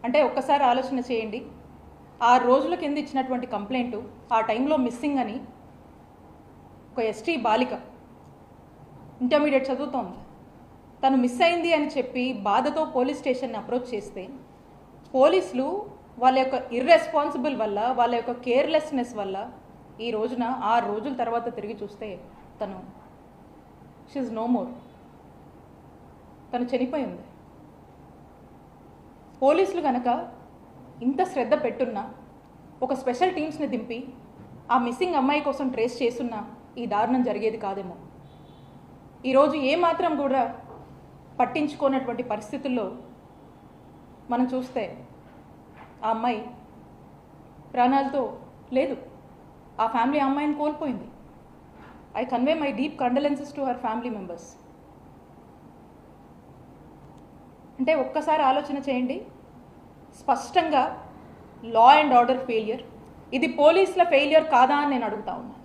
అంటే ఒక్కసారి ఆలోచన చేయండి. 6 రోజుల కింద ఇచ్చినటువంటి కంప్లైంట్ ఆ టైంలో మిస్సింగ్ అని ఒక ఎస్టీ బాలిక ఇంటర్మీడియట్ చదువుతోంది. తను మిస్ అయింది అని చెప్పి బాధతో పోలీస్ స్టేషన్ని అప్రోచ్ చేస్తే పోలీసులు వాళ్ళ యొక్క ఇర్రెస్పాన్సిబుల్ వల్ల, వాళ్ళ యొక్క కేర్లెస్నెస్ వల్ల ఈ రోజున 6 రోజుల తర్వాత తిరిగి చూస్తే తను షీఈ్ నో మోర్, తను చనిపోయింది. పోలీసులు కనుక ఇంత శ్రద్ధ పెట్టున్నా, ఒక స్పెషల్ టీమ్స్ని దింపి ఆ మిస్సింగ్ అమ్మాయి కోసం ట్రేస్ చేస్తున్నా ఈ దారుణం జరిగేది కాదేమో. ఈరోజు ఏమాత్రం కూడా పట్టించుకోనటువంటి పరిస్థితుల్లో మనం చూస్తే ఆ అమ్మాయి ప్రాణాలతో లేదు. ఆ ఫ్యామిలీ ఆ అమ్మాయిని కోల్పోయింది. I convey my deep condolences to her family members. అంటే ఒక్కసారి ఆలోచన చేయండి. స్పష్టంగా లా అండ్ ఆర్డర్ ఫెయిలియర్. ఇది పోలీసుల ఫెయిలియర్ కాదా అని నేను అడుగుతా ఉన్నా.